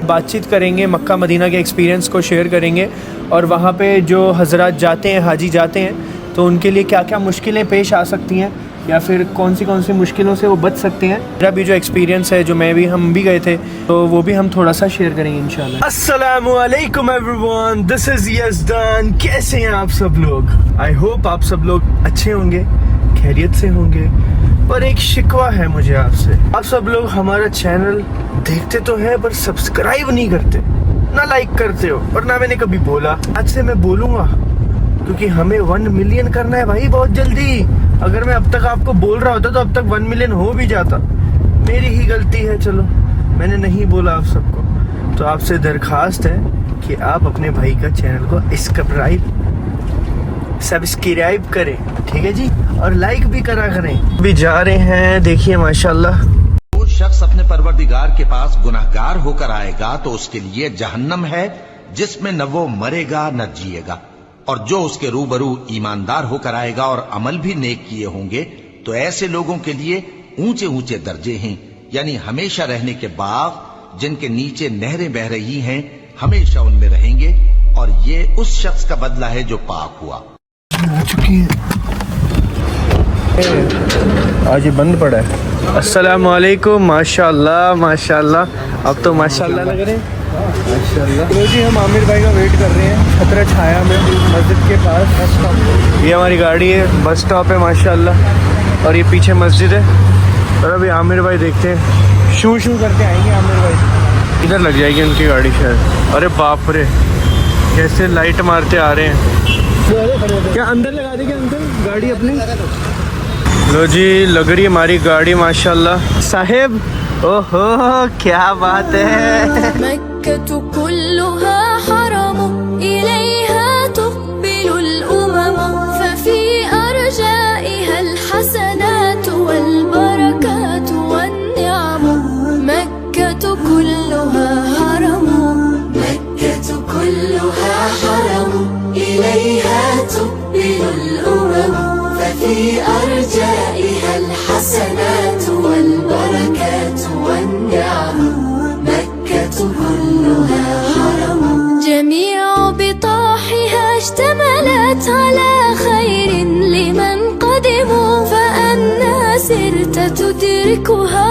बातचीत करेंगे, Mecca Medina के एक्सपीरियंस को शेयर करेंगे और वहाँ पे जो हज़रात जाते हैं, हाजी जाते हैं, तो उनके लिए क्या क्या मुश्किलें पेश आ सकती हैं या फिर कौन सी मुश्किलों से वो बच सकते हैं। मेरा भी जो एक्सपीरियंस है, जो हम भी गए थे, तो वो भी हम थोड़ा सा शेयर करेंगे इंशाल्लाह। अस्सलामु अलैकुम एवरीवन, दिस इज़ यज़दान। कैसे हैं आप सब लोग? आई होप आप सब लोग अच्छे होंगे, खैरियत से होंगे। पर एक शिकवा है मुझे आपसे, आप सब लोग हमारा चैनल देखते तो हैं पर सब्सक्राइब नहीं करते, ना लाइक करते हो, और ना मैंने कभी बोला। आज से मैं बोलूँगा, क्योंकि हमें 1 मिलियन करना है भाई बहुत जल्दी। अगर मैं अब तक आपको बोल रहा होता तो अब तक 1 मिलियन हो भी जाता। मेरी ही गलती है, चलो मैंने नहीं बोला आप सबको। तो आपसे दरखास्त है कि आप अपने भाई का चैनल को सब्सक्राइब करें, ठीक है जी, और लाइक भी करा करें। अभी जा रहे हैं, देखिए माशाल्लाह। वो शख्स अपने परवरदिगार के पास गुनाहगार होकर आएगा तो उसके लिए जहन्नम है, जिसमें न वो मरेगा न जिएगा। और जो उसके रूबरू ईमानदार होकर आएगा और अमल भी नेक किए होंगे, तो ऐसे लोगों के लिए ऊंचे ऊंचे दर्जे हैं, यानी हमेशा रहने के बाग जिनके नीचे नहरें बह रही हैं, हमेशा उनमें रहेंगे। और ये उस शख्स का बदला है जो पाक हुआ। आज ये बंद पड़ा है। अस्सलामु अलैकुम, माशाल्लाह माशाल्लाह, अब तो माशाल्लाह लग रहे हैं माशाल्लाह। तो जी हम आमिर भाई का वेट कर रहे हैं छतरा छाया में, मस्जिद के पास बस स्टॉप। ये हमारी गाड़ी है, बस स्टॉप है माशाल्लाह, और ये पीछे मस्जिद है। और अभी आमिर भाई देखते हैं, शू करके आएंगे आमिर भाई। इधर लग जाएगी उनकी गाड़ी शायद। अरे बाप रे, कैसे लाइट मारते आ रहे हैं। क्या अंदर लगा देंगे अंकल गाड़ी अपनी? लो जी, लग रही है हमारी गाड़ी माशाल्लाह। साहेब, ओहो क्या बात है। मक्कतु कुल्लुहा हरम, इलैहा तुक़बिलुल उमम, फफ़ी अरजाइहा अल-हसनातु वल-बरकातु वन-निअम। मक्कतु कुल्लुहा हरम, मक्कतु कुल्लुहा हरम, इलैहा तुक़बिलुल उमम, फफ़ी अरजाइहा अल-हसनातु वल-बरकातु वन-निअम। मक्कतु कुल्लुहा हरम, जमीअ बिताहिहा इश्तमलत अला खैरिन लिमन क़दिमू, फ़अन्ना सिरत तुदरिकुहा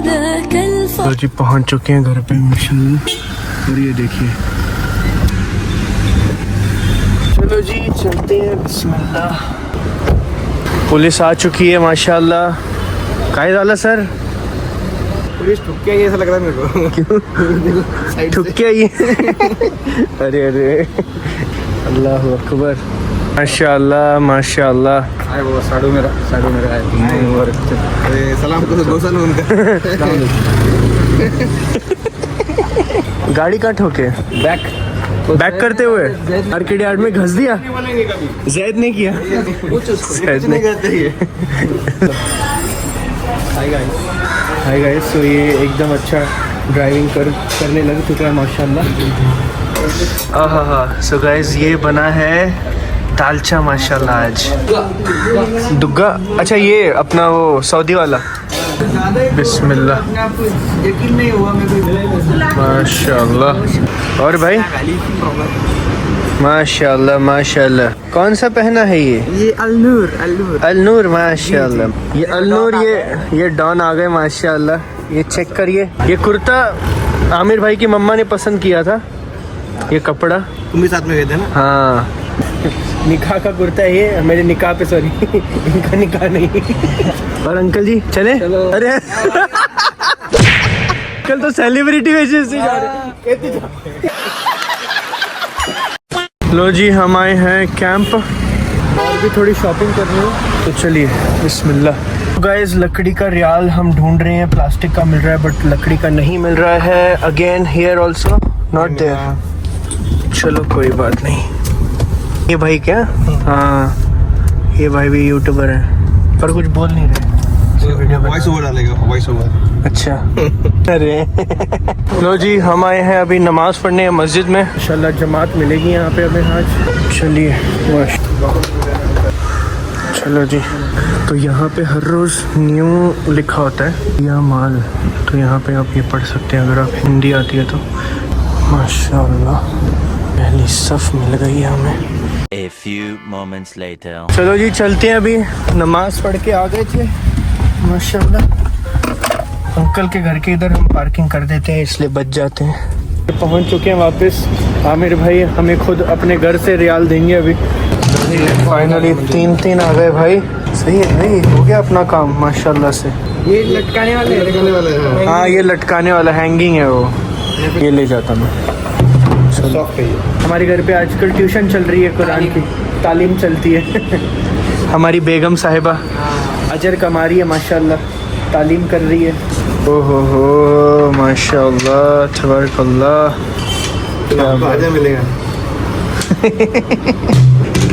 ज़ाकल फ़। जी पहुंच चुके हैं घर पे माशाल्लाह। और ये देखिए, चलो जी चलते हैं, बिस्मिल्लाह। पुलिस आ चुकी है माशाल्लाह। काहे डाला सर? पुलिस ठुक के आई, ऐसा लग रहा है मेरे को। क्यों ठुक के आई? अरे अरे, अल्लाह अकबर, माशाल्लाह माशाल्लाह। आए वो साडू मेरा आए। सलाम को दो साल उनका। गाड़ी कहाँ ठोके? बैक करते हुए मार्केट यार्ड में घस दिया। जैद ने किया, जैद ने करते। हाय गाइस, तो ये एकदम अच्छा ड्राइविंग करने लग चुका है माशाल्लाह। आहा, सो गाइस ये बना है दालचा माशाल्लाह आज। दुग्गा, अच्छा ये अपना वो सऊदी वाला। बिस्मिल्लाह, यकीन नहीं हुआ मेरे को माशाल्लाह। और भाई माशाल्लाह माशाल्लाह। कौन सा पहना है ये? अल-नूर माशाल्लाह। ये अल-नूर, ये डॉन आ गए माशाल्लाह। ये चेक करिए, ये कुर्ता आमिर भाई की मम्मा ने पसंद किया था। ये कपड़ा तुम भी साथ में गए थे ना? हाँ, निकाह का कुर्ता है ये, मेरे निकाह पे, सॉरी इनका निकाह नहीं। और अंकल जी चले? अरे कल तो सेलिब्रिटी वजह से जा रहे। लो जी, हम आए हैं कैंप और भी थोड़ी शॉपिंग करनी है, तो चलिए बिस्मिल्लाह। गाइस, लकड़ी का रियाल हम ढूंढ रहे हैं, प्लास्टिक का मिल रहा है बट लकड़ी का नहीं मिल रहा है। Again here also not there. चलो कोई बात नहीं। ये भाई क्या? हाँ, ये भाई भी यूट्यूबर है पर कुछ बोल नहीं रहे। वॉइस ओवर डालेगा, वॉइस ओवर। अच्छा। अरे लो जी, हम आए हैं अभी नमाज पढ़ने मस्जिद में। इंशाल्लाह जमात मिलेगी यहाँ पे हमें आज। चलिए। चलो जी, तो यहाँ पे हर रोज़ न्यू लिखा होता है या माल, तो यहाँ पे आप ये पढ़ सकते हैं अगर आप हिंदी आती है तो। माशाल्लाह पहली सफ़ मिल गई है हमें। A few moments later. चलो जी चलते हैं, अभी नमाज पढ़ के आ गए थे माशाल्लाह। अंकल के घर के इधर हम पार्किंग कर देते हैं इसलिए बच जाते हैं। पहुंच चुके हैं वापस। आमिर भाई हमें खुद अपने घर से रियाल देंगे अभी। फाइनली 3 आ गए भाई। सही है भाई, हो गया अपना काम माशाल्लाह से। ये लटकाने वाले हैं। हाँ ये लटकाने वाला हैंगिंग है वो, ये ले जाता मैं। सॉफ्ट है ये। हमारे घर पे आजकल ट्यूशन चल रही है, कुरान की तालीम चलती है। हमारी बेगम साहिबा अजर कमा रही है माशाल्लाह, तालीम कर रही है। ओहो हो माशाल्लाह तबारकल्लाह। बाजा मिलेगा।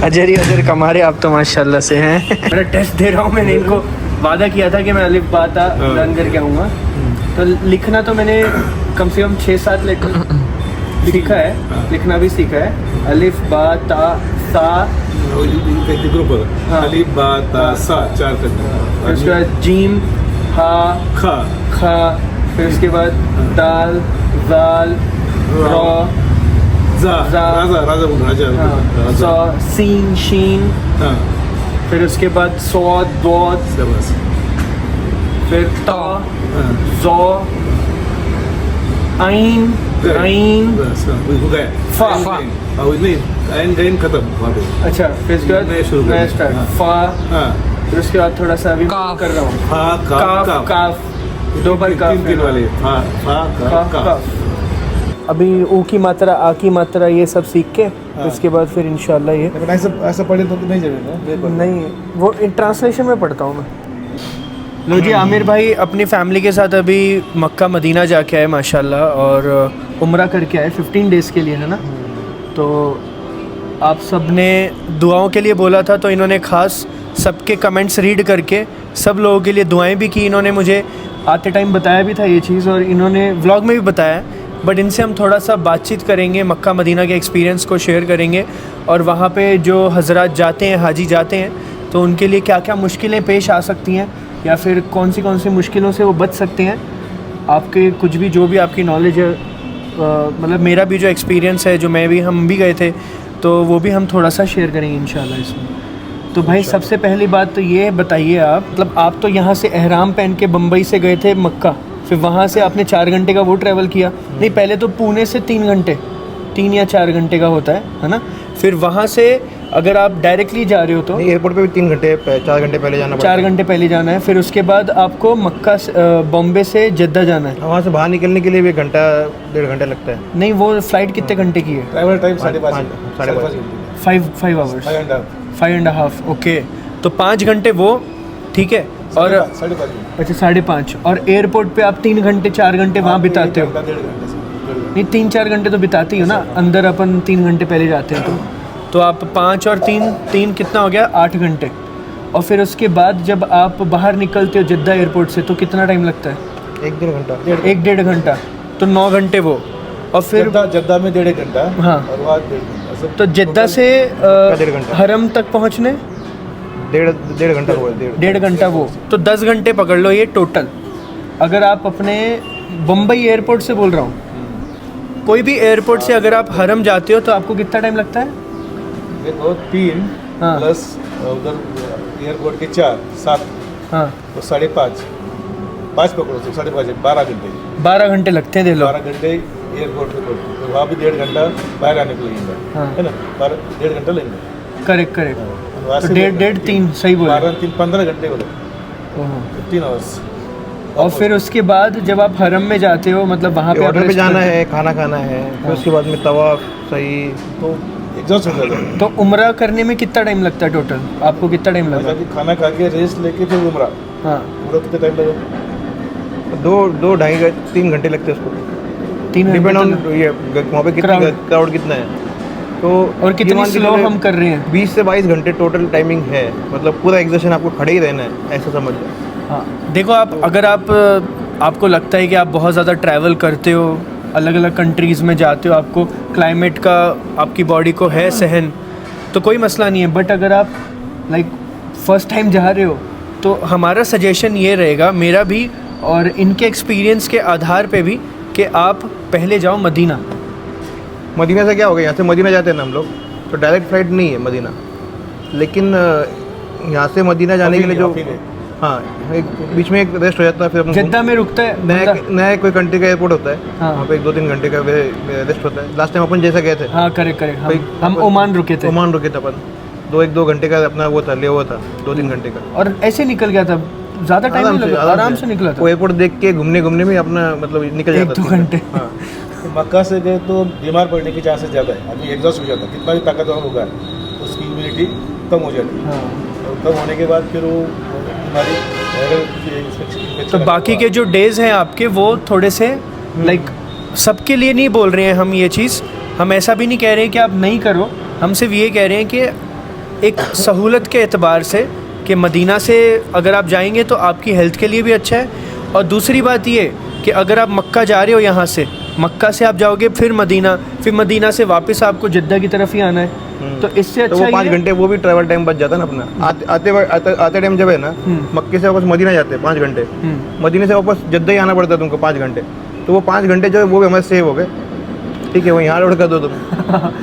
अजर ही अजर कमा रहे आप तो माशाल्लाह से हैं। मेरा टेस्ट दे रहा हूँ, मैंने इनको वादा किया था कि मैं अलिफ बा ता लर्न करके आऊँगा, तो लिखना तो मैंने कम से कम 6-7 लेटर सीखा है, लिखना भी सीखा है। अलिफ बा ता सा, ग्रुप हाँ। अलिफ बा ता सा 4 करते फिर उसके बाद जीम हा खा खा, फिर उसके बाद दाल जाल रॉ राजा राजा बोल राजा सौ सीन शीन, हाँ फिर उसके बाद सौद बौद, बस फिर ता हाँ जौ आइन आइन बस हो गया फा और नहीं एंड गेम खत्म वहाँ पे। अच्छा, फिर उसके बाद नया शुरू नया करें। स्टार्ट हाँ। फा, हाँ फिर उसके बाद थोड़ा सा अभी कर रहा हूँ फा काफ काफ काफ, 2 बार काफ 3 वाले फा फा काफ काफ काफ। अभी ऊ की मात्रा आ की मात्रा ये सब सीख के उसके बाद फिर इंशाल्लाह ये लेकिन ऐसा पढ़े तो नहीं जरूर नहीं, वो ट्रांसलेशन में पढ़ता हूँ मैं। लो जी, आमिर भाई अपनी फैमिली के साथ अभी मक्का मदीना जाके आए माशाल्लाह, और उम्रा करके आए 15 डेज़ के लिए, है ना। तो आप सब ने दुआओं के लिए बोला था, तो इन्होंने ख़ास सबके कमेंट्स रीड करके सब लोगों के लिए दुआएं भी की। इन्होंने मुझे आते टाइम बताया भी था ये चीज़, और इन्होंने व्लॉग में भी बताया, बट इनसे हम थोड़ा सा बातचीत करेंगे, मक्का मदीना के एक्सपीरियंस को शेयर करेंगे, और वहाँ पे जो हज़रात जाते हैं, हाजी जाते हैं, तो उनके लिए क्या क्या मुश्किलें पेश आ सकती हैं, या फिर कौन सी मुश्किलों से वो बच सकते हैं। आपके कुछ भी जो भी आपकी नॉलेज है, मतलब मेरा भी जो एक्सपीरियंस है, जो हम भी गए थे, तो वो भी हम थोड़ा सा शेयर करेंगे इंशाल्लाह इसमें। तो भाई सबसे पहली बात तो ये बताइए आप, मतलब आप तो यहाँ से एहराम पहन के बम्बई से गए थे मक्का, फिर वहाँ से आपने 4 घंटे का वो ट्रैवल किया, नहीं पहले तो पुणे से 3 घंटे, 3 या 4 घंटे का होता है ना। फिर वहाँ से अगर आप डायरेक्टली जा रहे हो तो एयरपोर्ट पे भी 3 घंटे 4 घंटे पहले जाना पड़ता 4 घंटे पहले जाना है। फिर उसके बाद आपको मक्का बॉम्बे से जद्दा जाना है। है। वहाँ से बाहर निकलने के लिए भी 1-1.5 घंटा लगता है। नहीं, वो फ़्लाइट कितने घंटे की है? Travel time 5:30 5 hours, 5.5। ओके, तो 5 घंटे वो ठीक है, और 5:30 अच्छा 5.5, और एयरपोर्ट पे आप 3 घंटे 4 घंटे वहाँ बिताते हो? नहीं, 3-4 घंटे तो बिताती हो ना, अंदर अपन 3 घंटे पहले जाते हैं तो आप 5 और 3 कितना हो गया? 8 घंटे। और फिर उसके बाद जब आप बाहर निकलते हो जद्दा एयरपोर्ट से, तो कितना टाइम लगता है? 1-1.5 घंटा। 1-1.5 घंटा, तो 9 घंटे वो। और फिर जद्दा में 1.5 घंटा, हाँ, और वहाँ 1.5 घंटा। तो जद्दा से 1.5 घंटा। हरम तक पहुँचने 1.5 घंटा हुआ। 1.5 घंटा वो, तो 10 घंटे पकड़ लो ये टोटल। अगर आप अपने बम्बई एयरपोर्ट से बोल रहा हूँ, कोई भी एयरपोर्ट से अगर आप हरम जाते हो तो आपको कितना टाइम लगता है? देखो 3 हाँ। प्लस उधर एयरपोर्ट के 4-7 हाँ, तो 5.5 पकड़ो, तो 5.5 12 घंटे। 12 घंटे लगते हैं, दे लो। 12 घंटे एयरपोर्ट पे पड़ते, तो वहाँ भी 1.5 घंटा बाहर आने को लगेगा, हाँ। है ना। 1.5 घंटा लेंगे। करेक्ट करेक्ट, वहाँ तो से 1.5 3 सही बोला। 12-3 15 घंटे बोले, ओहो। 15 आवर्स। और फिर उसके बाद जब आप हरम में जाते हो, मतलब वहाँ पे आप होटल पे rest जाना करते है, खाना खाना है, फिर उसके बाद में तवाफ सही। तो एग्जॉस्ट हो जाता है। हो, तो उम्रा करने में कितना टाइम लगता है टोटल? आपको कितना टाइम लगा? मतलब कि खाना खा के रेस्ट लेके फिर उम्रा, हाँ, उम्रा कितना टाइम लगेगा? 2-2.5-3 घंटे लगते हैं उसको। 3 डिपेंड ऑन घंटे। ये वहाँ पे कितना Crowd। क्राउड कितना है। तो और कितनी ये मान के स्लो चलो हम कर रहे हैं? 20 से 22 घंटे टोटल टाइमिंग है, मतलब पूरा एग्जर्शन आपको खड़े ही रहना है, ऐसा समझ लो। हाँ, देखो आप अगर आपको लगता है कि आप बहुत ज़्यादा ट्रैवल करते हो, अलग अलग कंट्रीज़ में जाते हो, आपको क्लाइमेट का आपकी बॉडी को है सहन, तो कोई मसला नहीं है। बट अगर आप लाइक फर्स्ट टाइम जा रहे हो तो हमारा सजेशन ये रहेगा, मेरा भी और इनके एक्सपीरियंस के आधार पे भी, कि आप पहले जाओ मदीना। मदीना से क्या हो गया, यहाँ से मदीना जाते हैं ना हम लोग, तो डायरेक्ट फ्लाइट नहीं है मदीना, लेकिन यहाँ से मदीना जाने के लिए जो हाँ एक बीच में एक रेस्ट हो जाता है, फिर अपन जद्दा में रुकता है नया बंदा। नया कोई कंट्री का एयरपोर्ट होता है, हाँ। वहाँ पे 1-2-3 घंटे का रेस्ट होता है। लास्ट टाइम अपन जैसा गए थे, हाँ करेक्ट करेक्ट, हम अपन- ओमान रुके थे। ओमान रुके थे अपन, 2 घंटे का अपना वो था, ले हुआ था 2-3 घंटे का। और ऐसे निकल गया था, ज़्यादा टाइम नहीं लगा, आराम से निकला वो था, एयरपोर्ट देख के घूमने में अपना मतलब निकल जाता 1-2 घंटे। हाँ। मक्का से गए तो बीमार पड़ने के चांसेस ज़्यादा है, आदमी एग्जॉस्ट हो जाता है, कितना भी ताकतवर होगा उसकी इम्यूनिटी कम हो जाती है, हाँ। और कम होने के बाद फिर वो बीमारी वायरल तो बाकी के जो डेज हैं आपके वो थोड़े से लाइक सबके लिए नहीं बोल रहे हैं हम ये चीज़, हम ऐसा भी नहीं कह रहे हैं कि आप नहीं करो, हम सिर्फ ये कह रहे हैं कि एक सहूलत के एतबार से कि मदीना से अगर आप जाएंगे तो आपकी हेल्थ के लिए भी अच्छा है। और दूसरी बात ये कि अगर आप मक्का जा रहे हो, यहाँ से मक्का से आप जाओगे फिर मदीना से वापस आपको जद्दा की तरफ ही आना है, तो इससे तो अच्छा वो 5 ये घंटे वो भी ट्रैवल टाइम बच जाता है ना अपना। आते टाइम जब है ना, मक्के से वापस मदीना जाते हैं 5 घंटे, मदीने से वापस जद्दा ही आना पड़ता है तुमको 5 घंटे, तो वो 5 घंटे जो है वो भी हमारे सेव हो गए। ठीक है, वो यहाँ लोड कर दो तुम,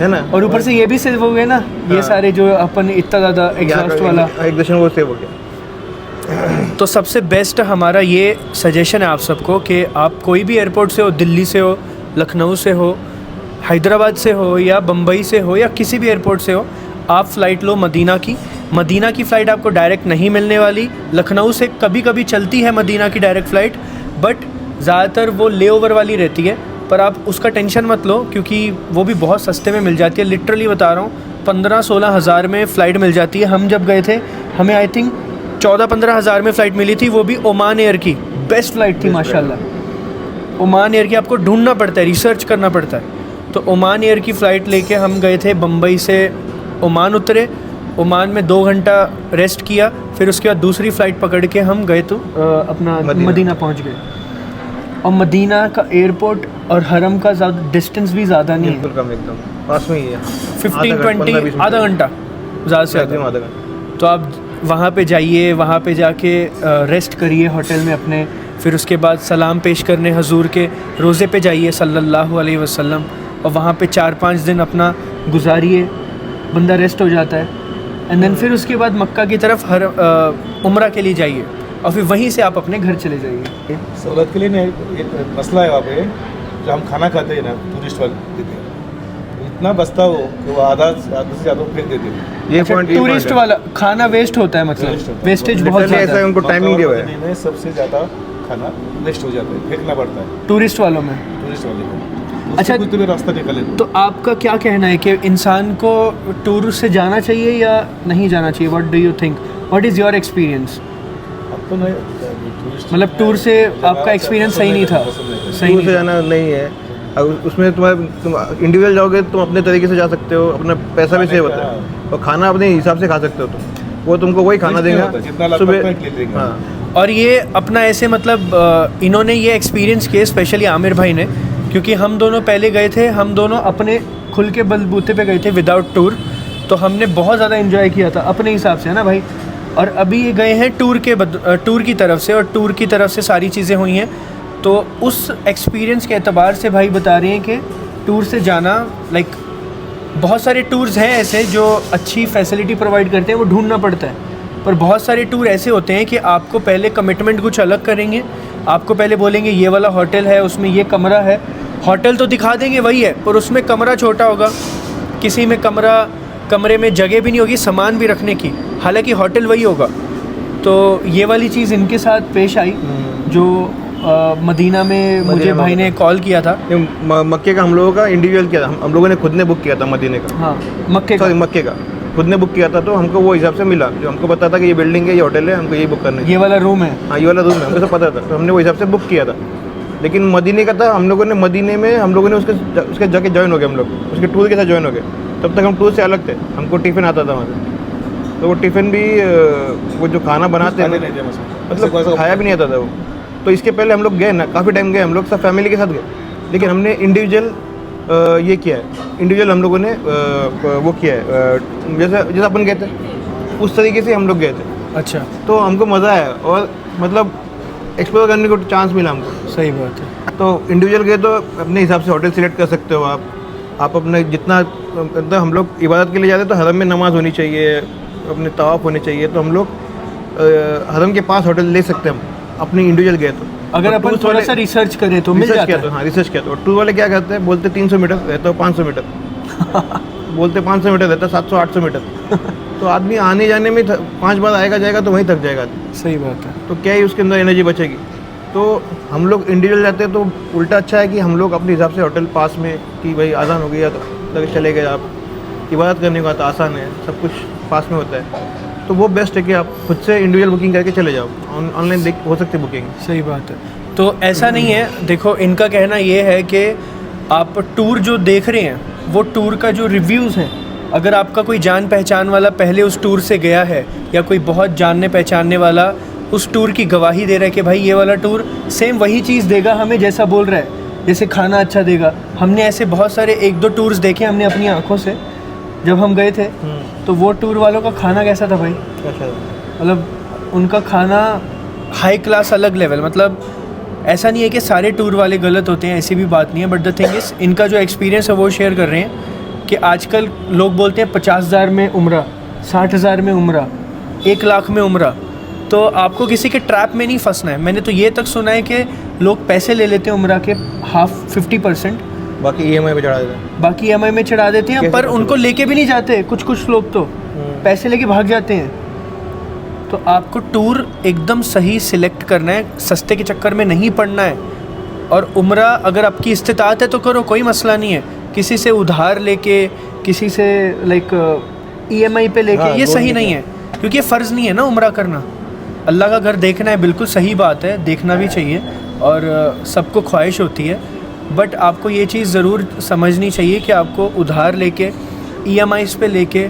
है ना। और ऊपर से ये भी सेव हो गए ना, ये सारे जो अपन इतना ज़्यादा एग्जॉस्ट वाला, एक दर्शन वो सेव हो गया। तो सबसे बेस्ट हमारा ये सजेशन है आप सबको कि आप कोई भी एयरपोर्ट से हो, दिल्ली से हो, लखनऊ से हो, हैदराबाद से हो या बम्बई से हो या किसी भी एयरपोर्ट से हो, आप फ़्लाइट लो मदीना की फ़्लाइट आपको डायरेक्ट नहीं मिलने वाली। लखनऊ से कभी कभी चलती है मदीना की डायरेक्ट फ़्लाइट, बट ज़्यादातर वो ले ओवर वाली रहती है, पर आप उसका टेंशन मत लो क्योंकि वो भी बहुत सस्ते में मिल जाती है। लिटरली बता रहा हूँ, 15-16 हज़ार में फ़्लाइट मिल जाती है। हम जब गए थे हमें आई थिंक 14-15 हज़ार में फ़्लाइट मिली थी, वो भी ओमान एयर की। बेस्ट फ़्लाइट थी माशाल्लाह। ओमान एयर की आपको ढूंढना पड़ता है, रिसर्च करना पड़ता है। तो ओमान एयर की फ़्लाइट लेके हम गए थे, बम्बई से ओमान उतरे, ओमान में 2 घंटा रेस्ट किया, फिर उसके बाद दूसरी फ़्लाइट पकड़ के हम गए तो अपना मदीना पहुंच गए। और मदीना का एयरपोर्ट और हरम का ज़्यादा डिस्टेंस भी ज़्यादा नहीं है, बिल्कुल कम, एकदम पास में ही है, 15-20 आधा घंटा ज़्यादा से ज़्यादा। आधा घंटा। तो आप वहाँ पे जाइए, वहाँ पे जाके रेस्ट करिए होटल में अपने, फिर उसके बाद सलाम पेश करने हजूर के रोज़े पे जाइए सल्लल्लाहु अलैहि वसल्लम, और वहाँ पे 4-5 दिन अपना गुजारिए, बंदा रेस्ट हो जाता है। एंड देन फिर उसके बाद मक्का की तरफ उम्रा के लिए जाइए, और फिर वहीं से आप अपने घर चले जाइए। सहूलत के लिए ना एक मसला है वहाँ पे, जो हम खाना खाते हैं ना टूरिस्ट वाले देते हैं, इतना बचता हो कि वो आधा से ज़्यादा फेंक देते हैं। ये अच्छा, पॉइंट टूरिस्ट वाला खाना वेस्ट होता है, मतलब वेस्ट होता है। वेस्टेज बहुत Literally ज़्यादा ऐसा है उनको टाइमिंग दिया हुआ है। मदीने में सबसे ज़्यादा खाना वेस्ट हो जाता है, फेंकना पड़ता है टूरिस्ट वालों में। टूरिस्ट वाले को। अच्छा, अच्छा, कोई रास्ता निकले तो आपका क्या कहना है कि इंसान को टूर से जाना चाहिए या नहीं जाना चाहिए? What do you think, what is your experience? अब तो नहीं टूरिस्ट मतलब टूर से आपका एक्सपीरियंस सही नहीं था? सही दूर से नहीं था। जाना नहीं है। अब उसमें तुम इंडिविजुअल जाओगे, तुम अपने तरीके से जा सकते हो, अपना पैसा भी सेव होता है, और खाना अपने हिसाब से खा सकते हो तुम। वो तुमको वही खाना जितना होता है, जितना देगा लगता है सुबह। उतना ही देगा। हाँ, और ये अपना ऐसे मतलब इन्होंने ये एक्सपीरियंस किए, स्पेशली आमिर भाई ने, क्योंकि हम दोनों पहले गए थे, हम दोनों अपने खुल के बलबूते पे गए थे विदाउट टूर, तो हमने बहुत ज़्यादा एंजॉय किया था अपने हिसाब से, है ना भाई। और अभी ये गए हैं टूर की तरफ से, और टूर की तरफ से सारी चीज़ें हुई हैं, तो उस एक्सपीरियंस के एतबार से भाई बता रहे हैं कि टूर से जाना लाइक बहुत सारे टूर्स हैं ऐसे जो अच्छी फैसिलिटी प्रोवाइड करते हैं, वो ढूंढना पड़ता है। पर बहुत सारे टूर ऐसे होते हैं कि आपको पहले कमिटमेंट कुछ अलग करेंगे, आपको पहले बोलेंगे ये वाला होटल है, उसमें ये कमरा है, होटल तो दिखा देंगे वही है, पर उसमें कमरा छोटा होगा, किसी में कमरे में जगह भी नहीं होगी सामान भी रखने की, हालांकि होटल वही होगा। तो ये वाली चीज़ इनके साथ पेश आई, जो मदीना में मुझे भाई ने कॉल किया था। ये मक्के का हम लोगों का इंडिविजुअल किया था, हम लोगों ने खुद ने बुक किया था मदीने का। हाँ, मक्के का। मक्के का खुद ने बुक किया था, तो हमको वो हिसाब से मिला, जो हमको पता था कि ये बिल्डिंग है, ये होटल है, हमको यही बुक करना है। ये वाला रूम है। हाँ, ये वाला रूम है, हमको सब पता था, तो हमने वो हिसाब से बुक किया था। लेकिन मदीने का था, हम लोगों ने मदीने में हम लोगों ने उसके जाके ज्वाइन हो गए, हम लोग उसके टूर के साथ ज्वाइन हो गए। तब तक हम टूर से अलग थे, हमको टिफ़िन आता था वहाँ से, तो वो टिफ़िन भी वो जो खाना बनाते हैं मतलब खाया भी नहीं आता था वो। तो इसके पहले हम लोग गए ना, काफ़ी टाइम गए हम लोग, सब फैमिली के साथ गए, लेकिन हमने इंडिविजुअल ये किया है, इंडिविजुअल हम लोगों ने वो किया है, जैसे अपन गए थे उस तरीके से हम लोग गए थे, अच्छा, तो हमको मज़ा आया और मतलब एक्सप्लोर करने को चांस मिला हमको। सही बात है। तो इंडिविजुअल गए तो अपने हिसाब से होटल सिलेक्ट कर सकते हो आप अपने जितना, मतलब हम लोग इबादत के लिए जाते हैं तो हरम में नमाज होनी चाहिए, अपने तवाफ़ होने चाहिए, तो हम लोग हरम के पास होटल ले सकते हैं हम अपनी इंडिविजुअल गए तो। अगर और अपन टूर्स थोड़ा वाले- सा रिसर्च करें तो मिल रिसर्च जाता किया है। तो, हाँ रिसर्च किया तो। टूर वाले क्या करते हैं, बोलते 300 मीटर रहता है, 500 मीटर बोलते 500 मीटर रहता है, 700-800 मीटर तो आदमी आने जाने में 5 बार आएगा जाएगा तो वहीं थक जाएगा आदमी। सही बात है। तो क्या ही उसके अंदर एनर्जी बचेगी। तो हम लोग इंडिविजुअल जाते हैं तो उल्टा अच्छा है कि हम लोग अपने हिसाब से होटल पास में, कि भाई आसान हो गया तो चले गए, आप इबादत करने का तो आसान है, सब कुछ पास में होता है, तो वो बेस्ट है कि आप खुद से इंडिविजुअल बुकिंग करके चले जाओ। ऑनलाइन देख हो सकती है बुकिंग। सही बात है। तो ऐसा नहीं है, देखो इनका कहना ये है कि आप टूर जो देख रहे हैं वो टूर का जो रिव्यूज़ हैं, अगर आपका कोई जान पहचान वाला पहले उस टूर से गया है या कोई बहुत जानने पहचानने वाला उस टूर की गवाही दे रहा है कि भाई ये वाला टूर सेम वही चीज़ देगा हमें जैसा बोल रहा है, जैसे खाना अच्छा देगा। हमने ऐसे बहुत सारे 1-2 टूर्स देखे हमने अपनी आंखों से जब हम गए थे। तो वो टूर वालों का खाना कैसा था भाई, मतलब उनका खाना हाई क्लास अलग लेवल, मतलब ऐसा नहीं है कि सारे टूर वाले गलत होते हैं, ऐसी भी बात नहीं है, बट द थिंग इज़ इनका जो एक्सपीरियंस है वो शेयर कर रहे हैं कि आजकल लोग बोलते हैं 50,000 में उम्रा, 60,000 में उम्रा, 1 लाख में उम्रा। तो आपको किसी के ट्रैप में नहीं फंसना है। मैंने तो ये तक सुना है कि लोग पैसे ले लेते हैं उम्रा के 50%, बाकी EMI पे चढ़ा देते हैं। बाकी EMI में चढ़ा देते हैं, कैसे पर possible? उनको लेके भी नहीं जाते। कुछ लोग तो पैसे लेके भाग जाते हैं। तो आपको टूर एकदम सही सिलेक्ट करना है, सस्ते के चक्कर में नहीं पड़ना है। और उम्रा अगर आपकी इस्तिताअत है तो करो, कोई मसला नहीं है। किसी से उधार लेके, किसी से लाइक EMI पे लेके, हाँ, ये लोन सही लेके। नहीं है, क्योंकि ये फ़र्ज़ नहीं है ना उम्रा करना। अल्लाह का घर देखना है, बिल्कुल सही बात है, देखना भी चाहिए और सबको ख्वाहिश होती है, बट आपको ये चीज़ ज़रूर समझनी चाहिए कि आपको उधार लेके EMIs पे लेके,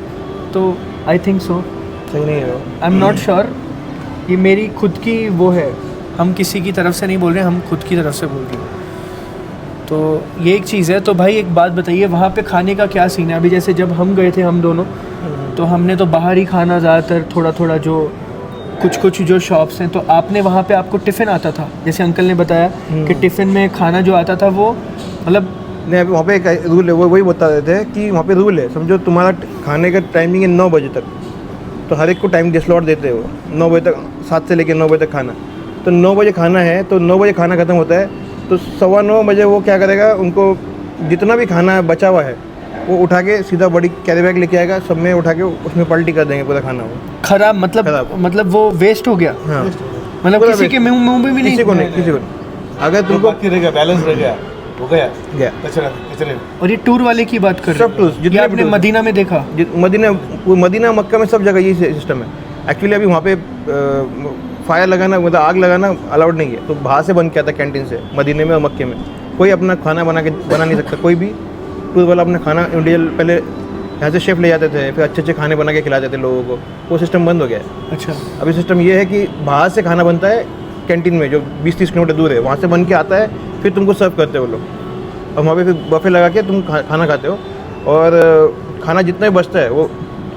तो आई थिंक सो, सही नहीं है वो। आई एम नॉट श्योर, ये मेरी खुद की वो है, हम किसी की तरफ से नहीं बोल रहे, हम खुद की तरफ से बोल रहे हैं। तो ये एक चीज़ है। तो भाई एक बात बताइए, वहाँ पे खाने का क्या सीन है? अभी जैसे जब हम गए थे हम दोनों, तो हमने तो बाहर ही खाना ज़्यादातर, थोड़ा जो कुछ जो शॉप्स हैं, तो आपने वहाँ पे आपको टिफ़िन आता था, जैसे अंकल ने बताया कि टिफ़िन में खाना जो आता था वो मतलब नहीं, अभी वहाँ पे एक रूल है, वही बता रहे थे कि वहाँ पे रूल है, समझो तुम्हारा खाने का टाइमिंग है 9 बजे तक, तो हर एक को टाइम के स्लॉट देते हो 9 बजे तक, 7 से लेकर 9 बजे तक खाना। तो 9 बजे खाना है, तो 9 बजे खाना ख़त्म होता है, तो 9:15 बजे वो क्या करेगा, उनको जितना भी खाना बचा हुआ है वो उठा के सीधा बड़ी कैरी बैग लेके आएगा, सब में उठा के उसमें पलटी कर देंगे पूरा खाना। वो खराब, खराब। मतलब वो वेस्ट हो गया, हाँ, मतलब पूरा किसी waste। के मुंह में भी नहीं। किसी को नहीं, किसी को नहीं। अगर जो तुमको बाकी रह गया, बैलेंस रह गया, हो गया गया कचरे में। और ये टूर वाले की बात कर सब tours, रहे जितने हैं, भी आपने tours। मदीना में देखा? मदीना मक्का में सब जगह यही सिस्टम है। एक्चुअली अभी वहाँ पे फायर लगाना, मतलब आग लगाना अलाउड नहीं है, तो बाहर से बन के आता कैंटीन से, मदीने में और मक्के में। कोई अपना खाना बना नहीं सकता, कोई भी टूर वाला अपना खाना इंडिविजुअल, पहले यहाँ से शेफ़ ले जाते थे, फिर अच्छे खाने बना के खिलाते थे लोगों को, वो सिस्टम बंद हो गया है। अच्छा, अभी सिस्टम ये है कि बाहर से खाना बनता है कैंटीन में, जो 20-30 किलोमीटर दूर है, वहाँ से बन के आता है, फिर तुमको सर्व करते हो वो लोग, और वहाँ पे फिर बफे लगा के तुम खाना खाते हो। और खाना जितना भी बचता है वो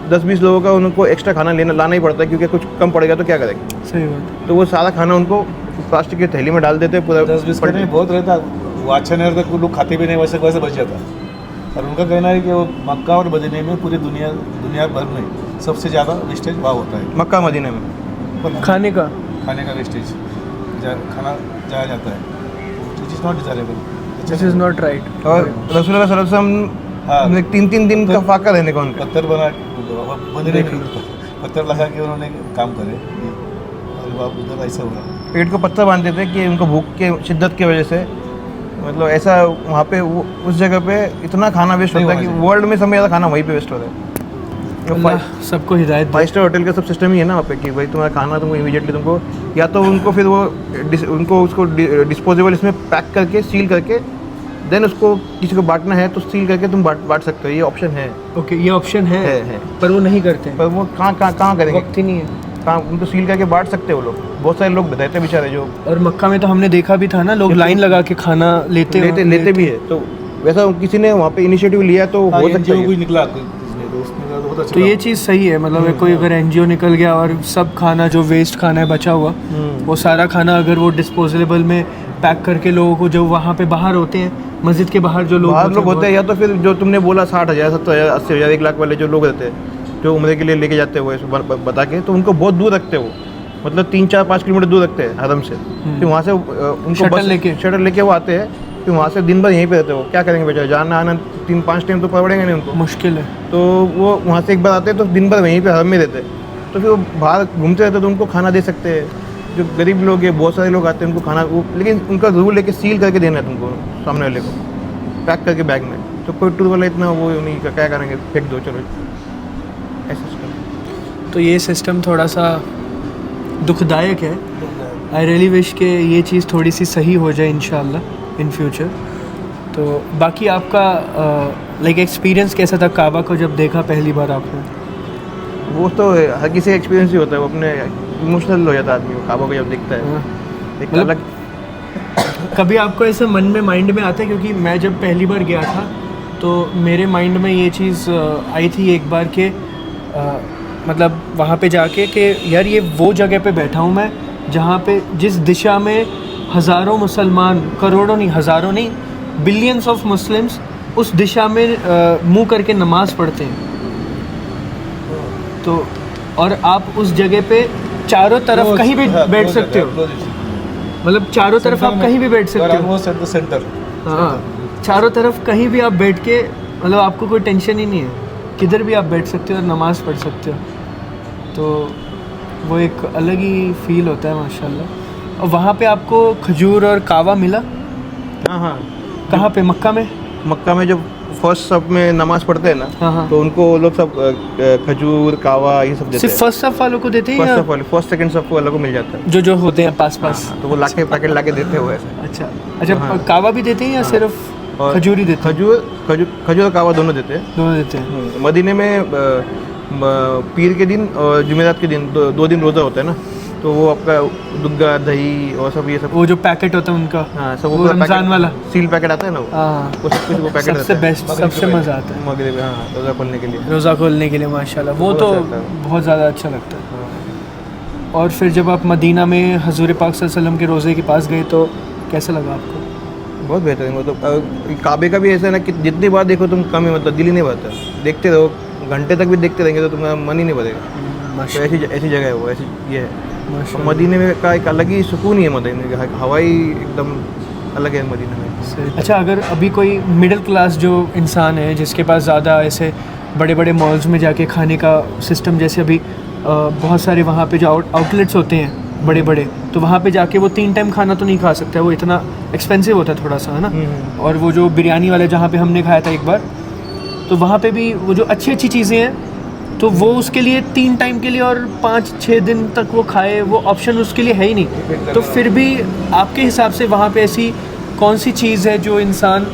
10-20 लोगों का उनको एक्स्ट्रा खाना लाना ही पड़ता है, क्योंकि कुछ कम पड़ेगा तो क्या करेंगे। सही बात। तो वो सारा खाना उनको प्लास्टिक की थैली में डाल देते हैं, पूरा 10-20 का नहीं, बहुत रहता, वो अच्छा नहीं रहता, लोग खाते भी नहीं, वैसे बच जाता। और उनका कहना है कि वो मक्का और मदीने में पूरी दुनिया भर में सबसे ज़्यादा वेस्टेज वहाँ होता है, मक्का मदीने में खाने का वेस्टेज, खाना जाया जाता है, which is not desirable, this is not right. और रसूलुल्लाह सल्लल्लाहु अलैहि वसल्लम हाँ। 3 दिन का फाका रहने का उनका। पत्थर बना मदीने में पत्थर लगा के उन्होंने काम करे, और वहाँ उधर ऐसा हुआ। पेट को पत्थर बांधते थे कि उनको भूख के शिद्दत की वजह से, मतलब ऐसा वहाँ पे उस जगह पे इतना खाना वेस्ट नहीं होता है कि होना वर्ल्ड में सबसे ज़्यादा खाना वहीं पे वेस्ट हो रहा है। अल्लाह सबको हिदायत दे। 5 स्टार होटल का सब सिस्टम ही है ना वहाँ पे कि भाई तुम्हारा खाना तुमको इमीडिएटली तुमको, या तो उनको फिर वो उनको उसको डिस्पोजेबल इसमें पैक करके सील करके देन उसको किसी को बांटना है तो सील करके तुम बांट सकते हो, ये ऑप्शन है। ओके, ये ऑप्शन है, है। पर वो नहीं करते हैं, पर वो कहाँ करेंगे, वक्त ही नहीं है। कहाँ उनको सील करके बांट सकते हैं वो लोग। बहुत सारे लोग बताते हैं बेचारे जो और मक्का में तो हमने देखा भी था ना, लोग लाइन लगा के खाना लेते भी है। तो वैसा किसी ने वहाँ पे इनिशिएटिव लिया तो हो सकता NGO है। कोई निकला, उसने कहा, वो तो ये चीज़ सही है, मतलब कोई अगर एनजीओ निकल गया और सब खाना जो वेस्ट खाना है बचा हुआ, वो सारा खाना अगर वो डिस्पोजेबल में पैक करके लोगों को, जो वहाँ पे बाहर होते हैं मस्जिद के बाहर जो लोग होते हैं, या तो फिर जो तुमने बोला 60,000 70,000 80,000 1 लाख वाले जो लोग रहते हैं, जो उम्र के लिए लेके जाते हैं वो बता के, तो उनको बहुत दूर रखते हैं वो, मतलब 3-4-5 किलोमीटर दूर रखते हैं हरम से। फिर वहाँ से उनको शटल लेके वो आते हैं, फिर वहाँ से दिन भर यहीं पे रहते हो, क्या करेंगे बेचारे, जाना आना 3-5 टाइम तो पड़ेंगे नहीं उनको, मुश्किल है। तो वो वहाँ से एक बार आते हैं तो दिन भर वहीं पे हरम में रहते हैं, तो फिर वो बाहर घूमते रहते हैं, तो उनको खाना दे सकते हैं। जो गरीब लोग हैं, बहुत सारे लोग आते हैं उनको खाना, वो लेकिन उनका रूल लेके सील करके देना है तुमको, सामने वाले को पैक करके बैग में। तो कोई टूर वाला इतना वो नहीं, क्या करेंगे, फेंक दो चलो, ऐसा सिस्टम। तो ये सिस्टम थोड़ा सा दुखदायक है। आई रियली विश कि ये चीज़ थोड़ी सी सही हो जाए इंशाल्लाह इन फ्यूचर। तो बाकी आपका लाइक एक्सपीरियंस कैसा था काबा को जब देखा पहली बार आपने? वो तो हर किसी का एक्सपीरियंस ही होता है, वो अपने इमोशनल हो जाता है आदमी, काबा को जब देखता है एक मतलब अलग। कभी आपको ऐसे मन में माइंड में आता है, क्योंकि मैं जब पहली बार गया था तो मेरे माइंड में ये चीज़ आई थी एक बार के मतलब वहाँ पे जाके कि यार ये वो जगह पे बैठा हूँ मैं जहाँ पे जिस दिशा में हज़ारों मुसलमान, करोड़ों नहीं, हज़ारों नहीं, बिलियंस ऑफ मुस्लिम्स उस दिशा में मुँह करके नमाज़ पढ़ते हैं। तो और आप उस जगह पे चारों तरफ कहीं भी बैठ सकते हो, मतलब चारों तरफ आप कहीं भी बैठ सकते हो। सेंटर, हाँ, चारों तरफ कहीं भी आप बैठ के, मतलब आपको कोई टेंशन ही नहीं है, किधर भी आप बैठ सकते हो और नमाज़ पढ़ सकते हो। तो वो एक अलग ही फील होता है माशाल्लाह। और वहाँ पे आपको खजूर और कावा मिला? हाँ हाँ। कहाँ पे? मक्का में? मक्का में जब फर्स्ट सब में नमाज पढ़ते हैं ना, हाँ। तो उनको लोग सब खजूर कावा ये सब देते सिर्फ हैं। फर्स्ट सफ वालों को देते हैं या फर्स्ट सेकंड सबको अलग को मिल जाता है, जो होते हैं पास? तो वो लाके पैकेट लाके देते हैं वो ऐसे। अच्छा, हाँ। कावा भी देते हैं या सिर्फ और खजूर ही देते हैं? खजूर और कावा दोनों देते हैं। दोनों देते हैं। मदीने में पीर के दिन और जुमेरात के दिन दो दिन रोज़ा होता है ना, तो वो आपका दुग्गा दही और सब ये सब, वो जो पैकेट होता है उनका, हाँ सब वो रमज़ान वाला सील पैकेट आता है ना, हाँ, वो सब कुछ वो पैकेट सबसे बेस्ट, सबसे मज़ा आता है मगरिब, हाँ, रोज़ा खोलने के लिए, रोज़ा खोलने के लिए माशाल्लाह। वो तो बहुत ज़्यादा अच्छा लगता है। और फिर जब आप मदीना में हजूर पाक सल्लल्लाहु अलैहि वसल्लम के रोज़े के पास गए तो कैसा लगा आपको? बहुत बेहतरीन। मतलब काबे का भी ऐसा है ना कि जितनी बार देखो तुम कम ही, मतलब दिल ही नहीं भरता, देखते रहो, घंटे तक भी देखते रहेंगे तो तुम्हारा मन ही नहीं भरेगा। तो ऐसी जगह है वो, ऐसी ये है। और मदीने में का एक अलग ही सुकून ही है, मदीने का हवाई एकदम अलग है मदीने में। अच्छा, अगर अभी कोई मिडिल क्लास जो इंसान है जिसके पास ज़्यादा ऐसे बड़े बड़े मॉल्स में जाके खाने का सिस्टम, जैसे अभी बहुत सारे वहाँ पे जो आउटलेट्स होते हैं बड़े बड़े, तो वहाँ पे जाके वो 3 टाइम खाना तो नहीं खा सकता, वो इतना एक्सपेंसिव होता है थोड़ा सा, है ना। और वो जो बिरयानी वाले जहाँ पे हमने खाया था एक बार, तो वहाँ पे भी वो जो अच्छी अच्छी चीज़ें हैं, तो वो उसके लिए 3 टाइम के लिए और 5-6 दिन तक वो खाए, वो ऑप्शन उसके लिए है ही नहीं। तो फिर भी आपके हिसाब से वहाँ पे ऐसी कौन सी चीज़ है जो इंसान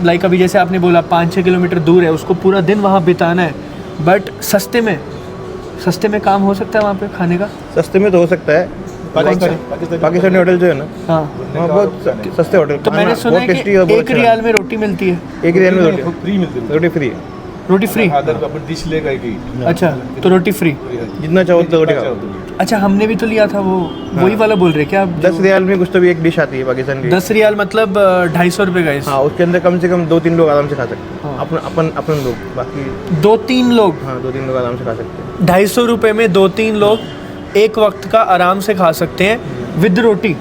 लाइक अभी जैसे आपने बोला 5-6 किलोमीटर दूर है, उसको पूरा दिन वहाँ बिताना है, बट सस्ते में काम हो सकता है वहाँ पे खाने का? सस्ते में तो हो सकता है। पाकिस्तानी होटल जो है ना, हाँ, वहाँ बहुत सस्ते होटल। तो मैंने सुना है कि 1 रियाल में रोटी मिलती है। 1 रियाल में रोटी फ्री मिलती है, रोटी फ्री है। रोटी फ्री? अपन डिश लेगा कि अच्छा, तो रोटी फ्री, जितना चाहो उतना रोटी खाओ। अच्छा, हमने भी तो लिया था वो, वही वाला बोल रहे क्या आप? 10 रियाल में कुछ तो भी एक डिश आती है पाकिस्तान की। 10 रियाल मतलब 250 रुपये का? हाँ, उसके अंदर कम से कम 2-3 लोग आराम से खा सकते हैं। अपन लोग, बाकी 2-3 लोग? हाँ, 2-3 लोग आराम से खा सकते हैं। 250 रुपये में 2-3 लोग एक वक्त का आराम से खा सकते हैं विद रोटी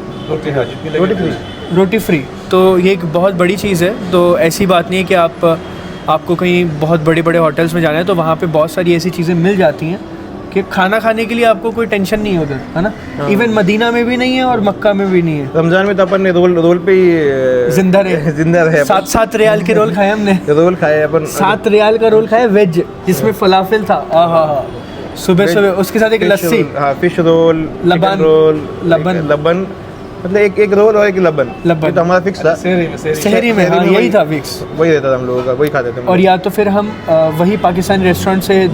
फ्री। तो ये एक बहुत बड़ी चीज़ है। तो ऐसी बात नहीं है कि आपको कहीं बहुत बड़े बड़े होटल्स में जाना है तो वहाँ पे बहुत सारी ऐसी चीज़ें मिल जाती हैं कि खाना खाने के लिए आपको कोई टेंशन नहीं है उधर, है ना। इवन मदीना में भी नहीं है और मक्का में भी नहीं है। रमज़ान में तो अपन ने रोल पे ही जिंदा रहे 7 रियाल के रोल खाए हमने। रोल खाए अपन, 7 रियाल का रोल खाया वेज, जिसमें फलाफिल था। सुबह उसके साथ एक लस्सी, फिश रोल, लबन, मतलब एक रोल और एक लबन। ये तो हमारा फिक्स था शहरी में, हाँ, यही था फिक्स, वही रहता था हम लोगों का, वही खाते थे। और या तो फिर हम वही पाकिस्तानी रेस्टोरेंट से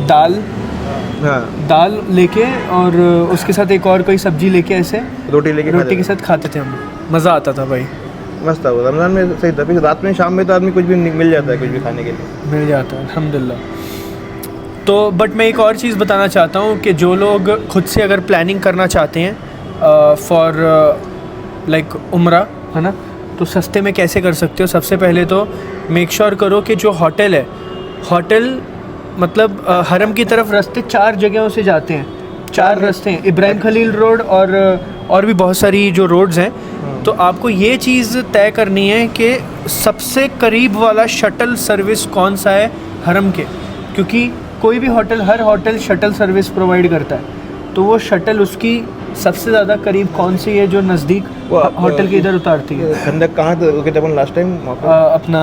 दाल लेके और उसके साथ एक और कोई सब्जी लेके ऐसे रोटी के साथ खाते थे हम। मज़ा आता था भाई, मस्त था वो। रमज़ान में सही था। फिर रात में शाम में तो आदमी कुछ भी मिल जाता है, कुछ भी खाने के लिए मिल जाता है, अल्हम्दुलिल्लाह। तो बट मैं एक और चीज़ बताना चाहता हूँ कि जो लोग खुद से अगर प्लानिंग करना चाहते हैं फॉर लाइक उम्रा, है ना, तो सस्ते में कैसे कर सकते हो? सबसे पहले तो मेक श्योर करो कि जो होटल है, होटल मतलब हरम की तरफ रास्ते 4 जगहों से जाते हैं, 4 रास्ते हैं, इब्राहिम खलील रोड और भी बहुत सारी जो रोड्स हैं। तो आपको ये चीज़ तय करनी है कि सबसे करीब वाला शटल सर्विस कौन सा है हरम के, क्योंकि कोई भी होटल, हर होटल शटल सर्विस प्रोवाइड करता है, तो वो शटल उसकी सबसे ज़्यादा करीब कौन सी है जो नज़दीक होटल के इधर उतारती है। खंदक कहाँ रुके थे अपन लास्ट टाइम? अपना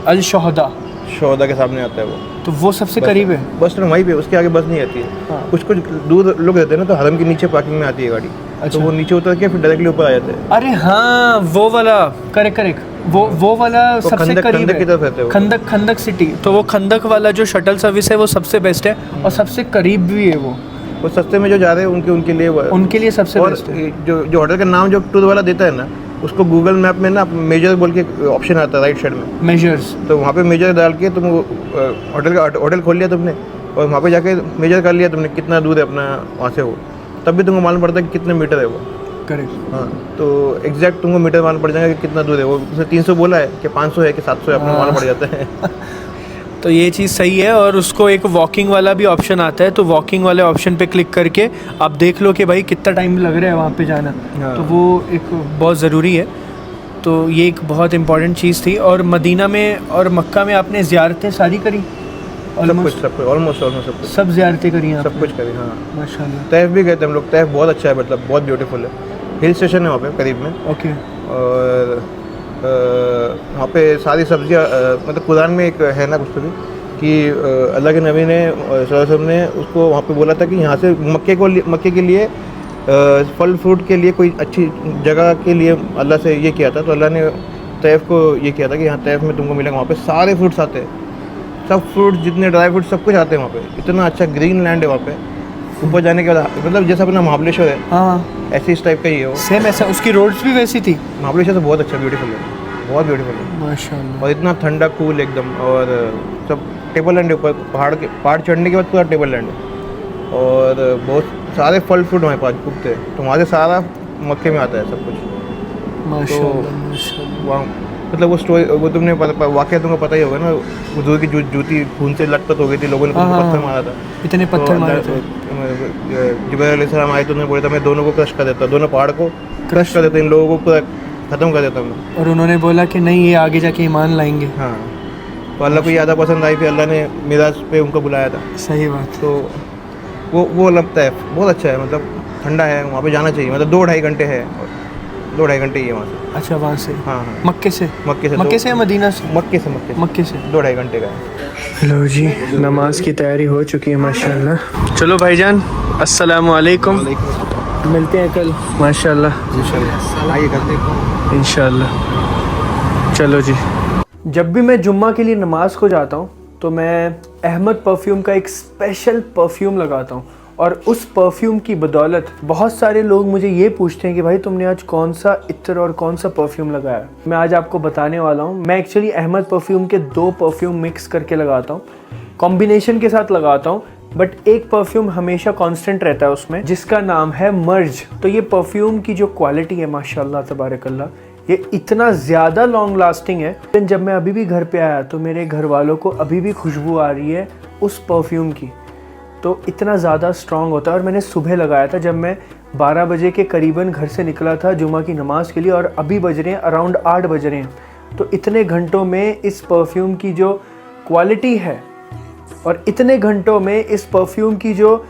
अल शोहदा के सामने आता है वो, तो वो सबसे करीब है। बस स्टैंड वहीं पे, उसके आगे बस नहीं आती है। हाँ। कुछ दूर लोग रहते हैं ना, तो हरम के नीचे पार्किंग में आती है गाड़ी। अच्छा। तो वो नीचे उतर के फिर डायरेक्टली ऊपर आ जाते हैं। अरे हाँ, वो वाला करेक्ट वो वाला सबसे खंदक- करीब खंदक की तरफ रहते हैं है। वो। खंदक सिटी, तो वो खंदक वाला जो शटल सर्विस है वो सबसे बेस्ट है और सबसे करीब भी है वो सस्ते में जो जा रहे हैं उनके लिए सबसे और बेस्ट है। जो होटल का नाम जो टूर वाला देता है ना, उसको गूगल मैप में ना मेजर बोल के ऑप्शन आता है राइट साइड में, मेजर्स। तो वहाँ पे मेजर डाल के तुम होटल खोल लिया तुमने, और वहाँ पे जाके मेजर कर लिया तुमने कितना दूर है अपना वहाँ से वो, तब भी तुमको मालूम पड़ता है कि कितने मीटर है वो। करेक्ट। हाँ, तो एग्जैक्ट तुमको मीटर मालूम पड़ जाएगा कि कितना दूर है वो। उसने 300 बोला है कि 500 है कि 700 है, अपना हाँ। मालूम पड़ जाता है। तो ये चीज़ सही है। और उसको एक वॉकिंग वाला भी ऑप्शन आता है, तो वॉकिंग वाले ऑप्शन पे क्लिक करके आप देख लो कि भाई कितना टाइम लग रहा है वहाँ पे जाना। हाँ। तो वो एक बहुत ज़रूरी है। तो ये एक बहुत इंपॉर्टेंट चीज़ थी। और मदीना में और मक्का में आपने ज़ियारतें सारी करी? ऑलमोस्ट सब कुछ सब ज़ियारतें करी हैं सब कुछ करी। हाँ, माशाल्लाह। तैफ भी गए थे हम लोग। तैफ बहुत अच्छा है, मतलब बहुत ब्यूटीफुल है। हिल स्टेशन है वहाँ पे करीब में, ओके। और वहाँ पे सारी सब्जियाँ मतलब कुरान में एक है ना कुछ तो भी कि अल्लाह के नबी ने सल्लल्लाहु अलैहि वसल्लम ने उसको वहाँ पे बोला था कि यहाँ से मक्के के लिए फल फ्रूट के लिए कोई अच्छी जगह के लिए अल्लाह से ये किया था। तो अल्लाह ने तैफ को ये किया था कि यहाँ तैफ में तुमको मिलेगा, वहाँ पे सारे फ्रूट्स आते हैं, सब फ्रूट जितने ड्राई फ्रूट सब कुछ आते हैं वहाँ पे। इतना अच्छा ग्रीन लैंड है वहाँ पे। ऊपर जाने के बाद मतलब जैसा अपना महाबलेश्वर है, हाँ, ऐसे इस टाइप का ही है वो। सेम ऐसा। उसकी रोड्स भी वैसी थी? महाबलेश्वर तो बहुत अच्छा ब्यूटीफुल है, बहुत ब्यूटीफुल है, माशाल्लाह। और इतना ठंडा कूल एकदम। और सब टेबल लैंड है ऊपर, पहाड़ चढ़ने के बाद पूरा टेबल लैंड है, और बहुत सारे फल फ्रूट हमारे पास उगते हैं। तो वहाँ से सारा मक्के में आता है सब कुछ। माशाल्लाह माशाल्लाह। वहाँ मतलब वो स्टोरी वो तुमने वाक़या तुमको पता ही होगा ना, हुजूर की जूती खून से लटपट हो गई थी, लोगों ने हाँ, पत्थर हाँ। मारा था। इतने पत्थर मारे थे। जिब्राइल अलैहिस्सलाम आए तो उन्होंने बोला था मैं दोनों को क्रश कर देता, दोनों पहाड़ को क्रश कर देता, इन लोगों को पूरा ख़त्म कर देता मैं। और उन्होंने बोला कि नहीं, ये आगे जाके ईमान लाएंगे। हाँ, तो अल्लाह को ये ज़्यादा पसंद आई, फिर अल्लाह ने मिराज पे उनको बुलाया था। सही बात। तो वो लगता है बहुत अच्छा है, मतलब ठंडा है, वहाँ पे जाना चाहिए। मतलब 2-2.5 घंटे है, 2-2.5 घंटे ही है वहाँ से। अच्छा, वहाँ से? हाँ हाँ, मक्के से? मक्के से या मदीना से? मक्के से 2-2.5 घंटे का है। लो जी, नमाज की तैयारी हो चुकी है माशाल्लाह। चलो भाईजान, अस्सलाम वालेकुम। मिलते हैं कल माशाल्लाह। आइए करते हैं इंशाल्लाह। चलो जी। जब भी मैं जुम्मा के लिए नमाज को जाता हूँ तो मैं अहमद परफ्यूम का एक स्पेशल परफ्यूम लगाता हूँ, और उस परफ्यूम की बदौलत बहुत सारे लोग मुझे ये पूछते हैं कि भाई तुमने आज कौन सा इत्र और कौन सा परफ्यूम लगाया। मैं आज आपको बताने वाला हूँ। मैं एक्चुअली अहमद परफ्यूम के 2 परफ्यूम मिक्स करके लगाता हूँ, कॉम्बिनेशन के साथ लगाता हूँ, बट एक परफ्यूम हमेशा कांस्टेंट रहता है उसमें, जिसका नाम है मर्ज। तो ये परफ्यूम की जो क्वालिटी है माशाल्लाह तबारकल्लाह, ये इतना ज़्यादा लॉन्ग लास्टिंग है। जब मैं अभी भी घर पे आया तो मेरे घर वालों को अभी भी खुशबू आ रही है उस परफ्यूम की। तो इतना ज़्यादा स्ट्रॉन्ग होता है। और मैंने सुबह लगाया था जब मैं 12 बजे के करीबन घर से निकला था जुमा की नमाज़ के लिए, और अभी बज रहे हैं अराउंड 8 बज रहे हैं। तो इतने घंटों में इस परफ्यूम की जो क्वालिटी है और इतने घंटों में इस परफ्यूम की जो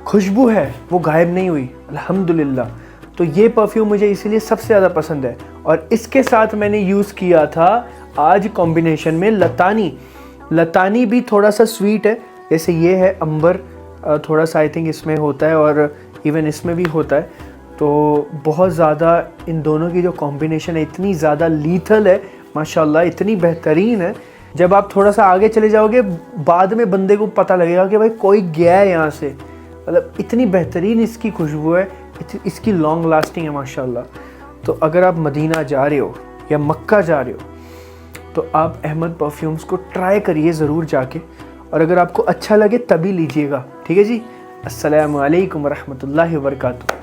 खुशबू है वो गायब नहीं हुई, अल्हम्दुलिल्लाह। तो ये परफ्यूम मुझे इसीलिए सबसे ज़्यादा पसंद है। और इसके साथ मैंने यूज़ किया था आज कॉम्बिनेशन में लतानी भी थोड़ा सा स्वीट है, जैसे ये है अंबर, थोड़ा सा आई थिंक इसमें होता है, और इवन इसमें भी होता है। तो बहुत ज़्यादा इन दोनों की जो कॉम्बिनेशन है इतनी ज़्यादा लीथल है माशाल्लाह, इतनी बेहतरीन है। जब आप थोड़ा सा आगे चले जाओगे बाद में बंदे को पता लगेगा कि भाई कोई गया है यहाँ से। मतलब इतनी बेहतरीन इसकी खुशबू है, इसकी लॉन्ग लास्टिंग है माशाल्लाह। तो अगर आप मदीना जा रहे हो या मक्का जा रहे हो तो आप अहमद परफ्यूम्स को ट्राई करिए ज़रूर जाके। और अगर आपको अच्छा लगे तभी लीजिएगा, ठीक है जी। अस्सलामु अलैकुम वरहमतुल्लाहि वबरकातुहू।